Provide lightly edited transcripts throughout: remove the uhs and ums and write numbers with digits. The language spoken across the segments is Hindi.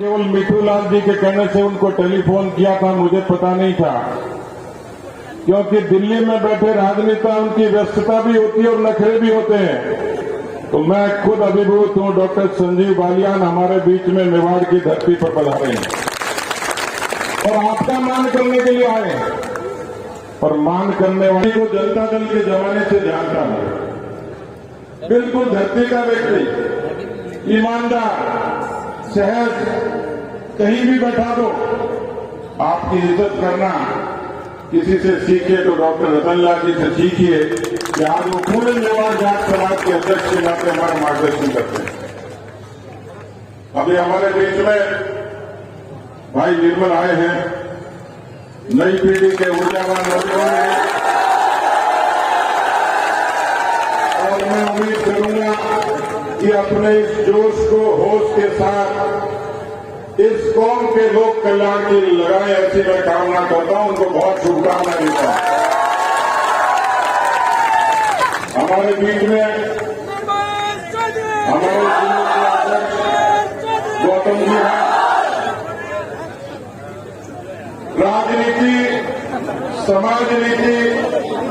केवल मिठूलाल जी के कहने से उनको टेलीफोन किया था, मुझे पता नहीं था, क्योंकि दिल्ली में बैठे राजनेता उनकी व्यस्तता भी होती है और नखरे भी होते हैं। तो मैं खुद अभिभूत हूं, डॉक्टर संजीव बालियान हमारे बीच में मेवाड़ की धरती पर पधारे हैं और आपका मान करने के लिए आए। और मान करने वाले को जनता दल के जमाने से जानता हूं, बिल्कुल धरती का व्यक्ति, ईमानदार, सहज, कहीं भी बैठा दो आपकी इज्जत करना। किसी से सीखे तो डॉक्टर रतनलाल जी से सीखिए कि आज वो पूरे मेवाड़ जाट समाज के अध्यक्ष के नाते हमारा मार्गदर्शन करते हैं। अभी हमारे बीच में भाई निर्मल आए हैं, नई पीढ़ी के ऊर्जावान नौजवान हैं और मैं उम्मीद करूंगा कि अपने इस जोश को होश के साथ इस कौम के लोक कल्याण की लगाए, ऐसी मैं कामना करता हूं। उनको बहुत शुभकामनाएं देता हूं। हमारे बीच में हमारे जिले के अध्यक्ष गौतम जी हैं। राजनीति, समाज नीति,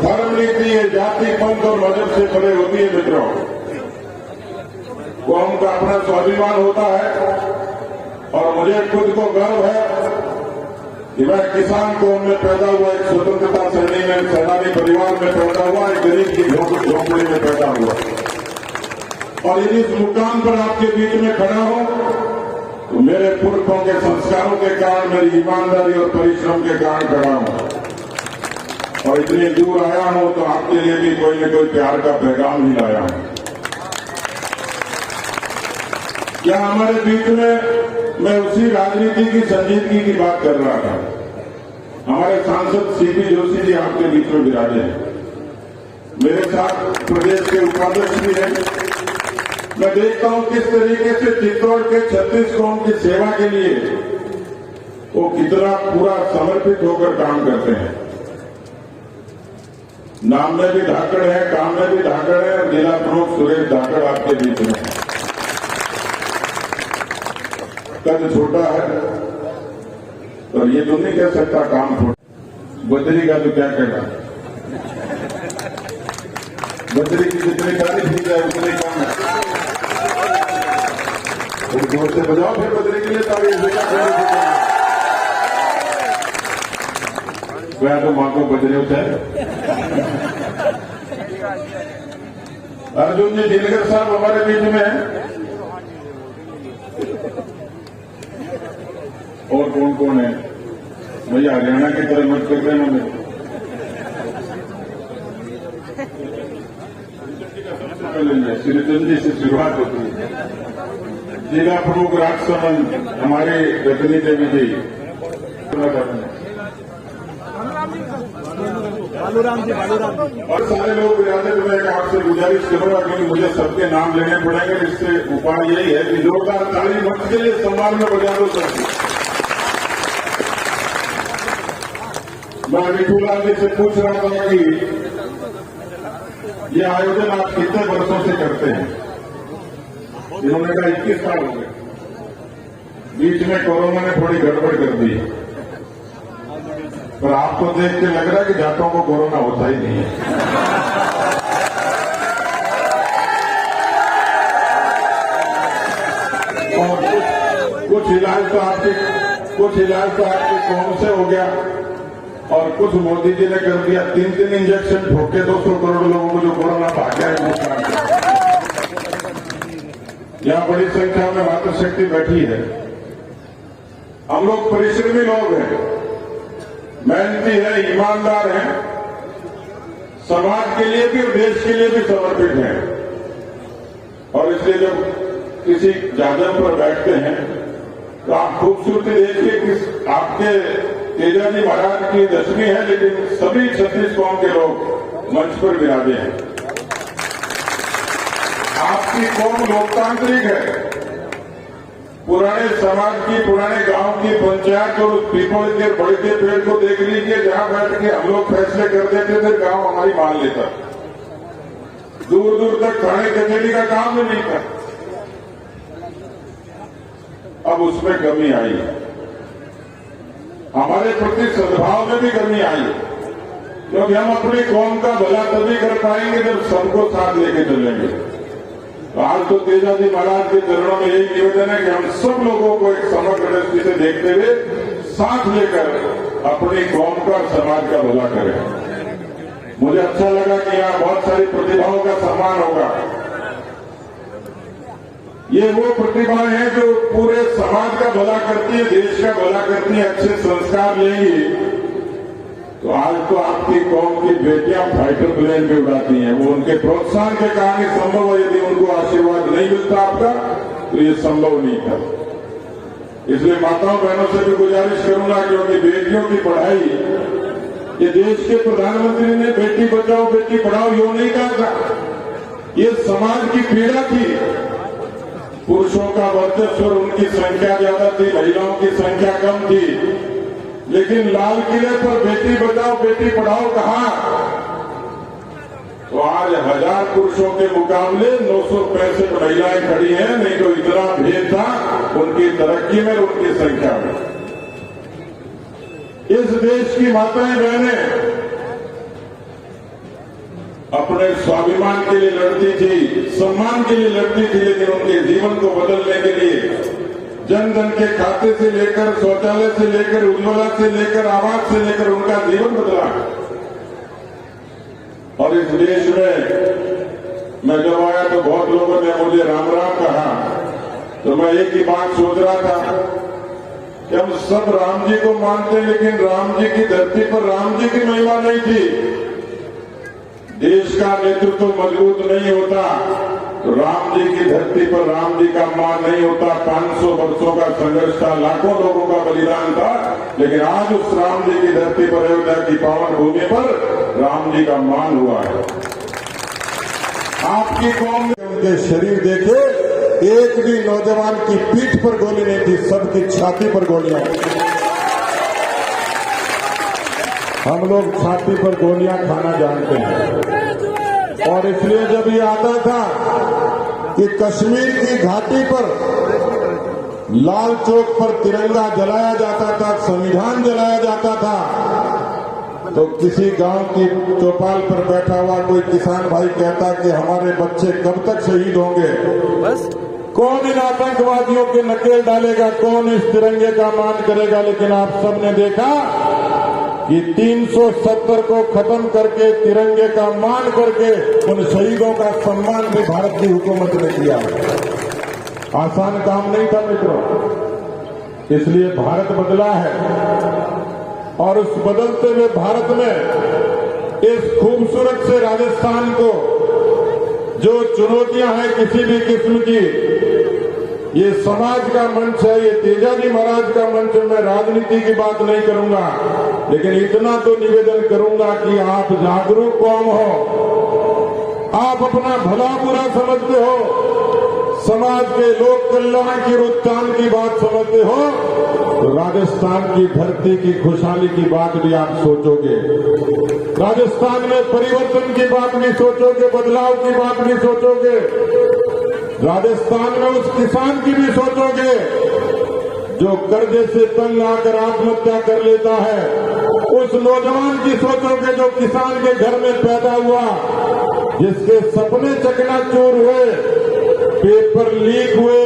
धर्म नीति ये जाति, पंथ और मजहब से परे होती है मित्रों। कौम का अपना स्वाभिमान होता है और मुझे खुद को गर्व है कि मैं किसान कौम में पैदा हुआ, एक स्वतंत्रता सेनानी परिवार में पैदा हुआ, एक गरीब की झोंपड़ी में पैदा हुआ और इस मुकाम पर आपके बीच में खड़ा हूं तो मेरे पुरखों के संस्कारों के कारण, मेरी ईमानदारी और परिश्रम के कारण खड़ा हूं। और इतनी दूर आया हूं तो आपके लिए भी कोई न कोई प्यार का पैगाम ही लाया हूं। क्या हमारे बीच में मैं उसी राजनीति की संजीदगी की बात कर रहा था। हमारे सांसद सीपी जोशी जी आपके बीच में विराजे हैं, मेरे साथ प्रदेश के उपाध्यक्ष भी हैं। मैं देखता हूं किस तरीके से चित्तौड़ के 36 कौम की सेवा के लिए वो कितना पूरा समर्पित होकर काम करते हैं। नाम में भी धाकड़ है, काम में भी धाकड़ है। जिला प्रमुख सुरेश धाकड़ आपके बीच में है। कद छोटा है और ये तो नहीं कह सकता काम छोटा। बजरी का तो क्या कहना, बजरी की जितनी तारीफ की जाए उतनी कम है। जोर से बजाओ फिर बजरी के लिए तारीफ। मैं तो मां को बजरे होता है। अर्जुन जी दिनकर साहब हमारे बीच में है। और कौन कौन है भैया, हरियाणा की तरफ मत कर रहे हैं। श्रीचंद जी से शुरुआत होती है। जिला प्रमुख राजसमंद हमारे रजनी देवी जी, और सारे लोग विराजे। तो मैं आपसे गुजारिश करूंगा क्योंकि मुझे सबके नाम लेने पड़ेंगे। इससे उपाय यही है कि जोरदार ताली मंच के लिए सम्मान में बजा दो सबकी। मैं मिठूलाल जी से पूछ रहा था कि ये आयोजन आप कितने वर्षों से करते हैं। इन्होंने कहा 21 साल हो गए। बीच में कोरोना ने थोड़ी गड़बड़ कर दी, पर आपको देख के लग रहा है कि जाटों को कोरोना होता ही नहीं है। और कुछ इलाज तो आपकी कौम से हो गया और कुछ मोदी जी ने कर दिया। 3 इंजेक्शन ठोके 200 करोड़ लोगों को जो कोरोना भाग गया है। यहां बड़ी संख्या में मातृशक्ति बैठी है। हम लोग परिश्रमी लोग हैं, मेहनती हैं, ईमानदार हैं, समाज के लिए भी और देश के लिए भी समर्पित हैं। और इसलिए जब किसी जाजम पर बैठते हैं तो आप खूबसूरती देखिए कि आपके तेजा जी महाराज की दशमी है, लेकिन सभी 36 कौम के लोग मंच पर विराजे हैं। आपकी कौम लोकतांत्रिक है। पुराने समाज की, पुराने गांव की पंचायत और उस पीपल के बड़े के पेड़ को देख लीजिए जहां बैठ के हम लोग फैसले कर देते थे, गांव हमारी मान लेता। दूर दूर तक थाने कचहरी का काम भी नहीं था। अब उसमें कमी आई। हमारे प्रति सद्भाव में भी कमी आई, क्योंकि हम अपनी कौम का भला तभी कर पाएंगे जब सबको साथ लेके चलेंगे। तो आज तो तेजाजी महाराज के चरणों में यही निवेदन है कि हम सब लोगों को एक समग्र दृष्टि से देखते हुए साथ लेकर अपनी कौम का और समाज का भला करें। मुझे अच्छा लगा कि यहाँ बहुत सारी प्रतिभाओं का सम्मान होगा। ये वो प्रतिभाएं हैं जो पूरे समाज का भला करती है, देश का भला करती है, अच्छे संस्कार लेंगी। तो आज तो आपकी कौम की बेटियां फाइटर प्लेन पे उड़ाती हैं, वो उनके प्रोत्साहन के कारण ही संभव है। यदि उनको आशीर्वाद नहीं मिलता आपका तो ये संभव नहीं था। इसलिए माताओं बहनों से भी गुजारिश करूंगा, क्योंकि बेटियों की पढ़ाई, ये देश के प्रधानमंत्री ने बेटी बचाओ बेटी पढ़ाओ यूं नहीं कहा था, ये समाज की पीड़ा थी। पुरुषों का वर्चस्व, उनकी संख्या ज्यादा थी, महिलाओं की संख्या कम थी, लेकिन लाल किले पर बेटी बचाओ बेटी पढ़ाओ कहा तो आज 1000 पुरुषों के मुकाबले 965 महिलाएं खड़ी हैं। नहीं तो इतना भेद था उनकी तरक्की में, उनकी संख्या में। इस देश की माताएं बहनें अपने स्वाभिमान के लिए लड़ती थी, सम्मान के लिए लड़ती थी, लेकिन उनके जीवन को बदलने के लिए जन जन के खाते से लेकर, शौचालय से लेकर, उज्ज्वला से लेकर, आवास से लेकर उनका जीवन बदला। और इस देश में मैं जब आया तो बहुत लोगों ने मुझे राम राम कहा, तो मैं एक ही बात सोच रहा था कि हम सब राम जी को मानते, लेकिन राम जी की धरती पर राम जी की महिमा नहीं थी। देश का नेतृत्व मजबूत नहीं होता तो राम जी की धरती पर राम जी का मान नहीं होता। 500 वर्षों का संघर्ष था, लाखों लोगों का बलिदान था, लेकिन आज उस राम जी की धरती पर, अयोध्या की पावन भूमि पर राम जी का मान हुआ है। आपकी कौम ने उनके शरीर देखे, एक भी नौजवान की पीठ पर गोली नहीं थी, सबकी छाती पर गोलियां। हम लोग छाती पर गोलियां खाना जानते हैं, और इसलिए जब ये आता था कि कश्मीर की घाटी पर लाल चौक पर तिरंगा जलाया जाता था, संविधान जलाया जाता था, तो किसी गांव की चौपाल पर बैठा हुआ कोई किसान भाई कहता कि हमारे बच्चे कब तक शहीद होंगे, बस कौन इन आतंकवादियों के नकेल डालेगा, कौन इस तिरंगे का मान करेगा। लेकिन आप सबने देखा कि 370 को खत्म करके, तिरंगे का मान करके, उन शहीदों का सम्मान भी भारत की हुकूमत ने किया। आसान काम नहीं था मित्रों, इसलिए भारत बदला है। और उस बदलते हुए भारत में इस खूबसूरत से राजस्थान को जो चुनौतियां हैं किसी भी किस्म की, ये समाज का मंच है, ये तेजाजी महाराज का मंच है। मैं राजनीति की बात नहीं करूंगा, लेकिन इतना तो निवेदन करूंगा कि आप जागरूक कौम हो, आप अपना भला बुरा समझते हो, समाज के लोक कल्याण की उत्थान की बात समझते हो, तो राजस्थान की धरती की खुशहाली की बात भी आप सोचोगे, राजस्थान में परिवर्तन की बात भी सोचोगे, बदलाव की बात भी सोचोगे, राजस्थान में उस किसान की भी सोचोगे जो कर्जे से तंग आकर आत्महत्या कर लेता है, उस नौजवान की सोचोगे जो किसान के घर में पैदा हुआ, जिसके सपने चकनाचूर हुए, पेपर लीक हुए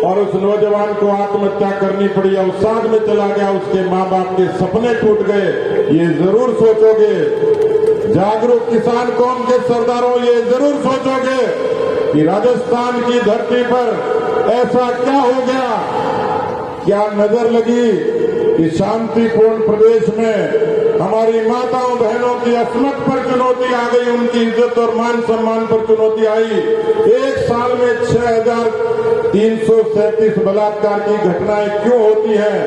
और उस नौजवान को आत्महत्या करनी पड़ी, अवसाद में चला गया, उसके माँ बाप के सपने टूट गए। ये जरूर सोचोगे, जागरूक किसान कौम के सरदारों, ये जरूर सोचोगे कि राजस्थान की धरती पर ऐसा क्या हो गया, क्या नजर लगी कि शांतिपूर्ण प्रदेश में हमारी माताओं बहनों की अस्मत पर चुनौती आ गई, उनकी इज्जत और मान सम्मान पर चुनौती आई। एक साल में 6337 बलात्कार की घटनाएं क्यों होती हैं,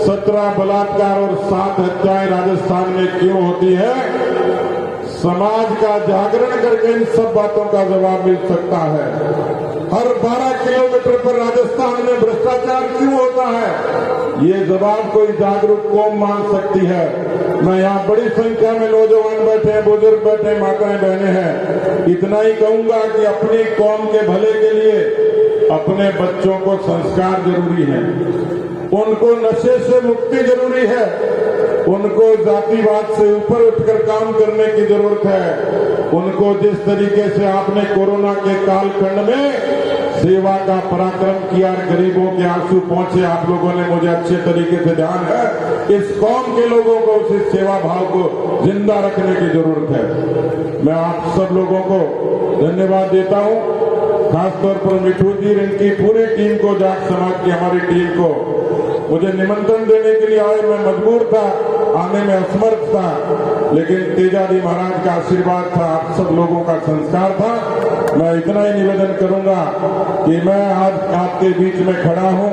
17 बलात्कार और 7 हत्याएं राजस्थान में क्यों होती है? समाज का जागरण करके इन सब बातों का जवाब मिल सकता है। हर 12 किलोमीटर पर राजस्थान में भ्रष्टाचार क्यों होता है, ये जवाब कोई जागरूक कौम मान सकती है। मैं यहाँ बड़ी संख्या में नौजवान बैठे हैं, बुजुर्ग बैठे, माताएं बहनें हैं। इतना ही कहूंगा कि अपनी कौम के भले के लिए अपने बच्चों को संस्कार जरूरी है, उनको नशे से मुक्ति जरूरी है, उनको जातिवाद से ऊपर उठकर काम करने की जरूरत है। उनको जिस तरीके से आपने कोरोना के कालखंड में सेवा का पराक्रम किया और गरीबों के आंसू पहुंचे, आप लोगों ने, मुझे अच्छे तरीके से ध्यान है, इस कौम के लोगों को उस सेवा भाव को जिंदा रखने की जरूरत है। मैं आप सब लोगों को धन्यवाद देता हूं, खासतौर पर मिठू जी और इनकी पूरी टीम को, जाट समाज की हमारी टीम को मुझे निमंत्रण देने के लिए आए। मैं मजबूर था, आने में असमर्थ था, लेकिन तेजाजी महाराज का आशीर्वाद था, आप सब लोगों का संस्कार था। मैं इतना ही निवेदन करूंगा कि मैं आज आपके बीच में खड़ा हूं,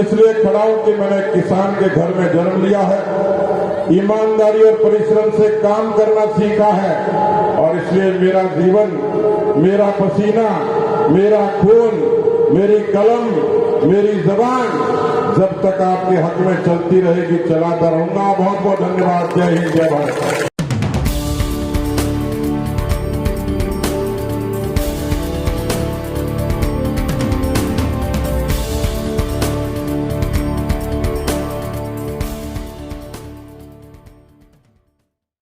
इसलिए खड़ा हूं कि मैंने किसान के घर में जन्म लिया है, ईमानदारी और परिश्रम से काम करना सीखा है, और इसलिए मेरा जीवन, मेरा पसीना, मेरा खून, मेरी कलम, मेरी जबान जब तक आपके हक में चलती रहेगी, चलाता रहूंगा। बहुत बहुत धन्यवाद। जय हिंद, जय भारत।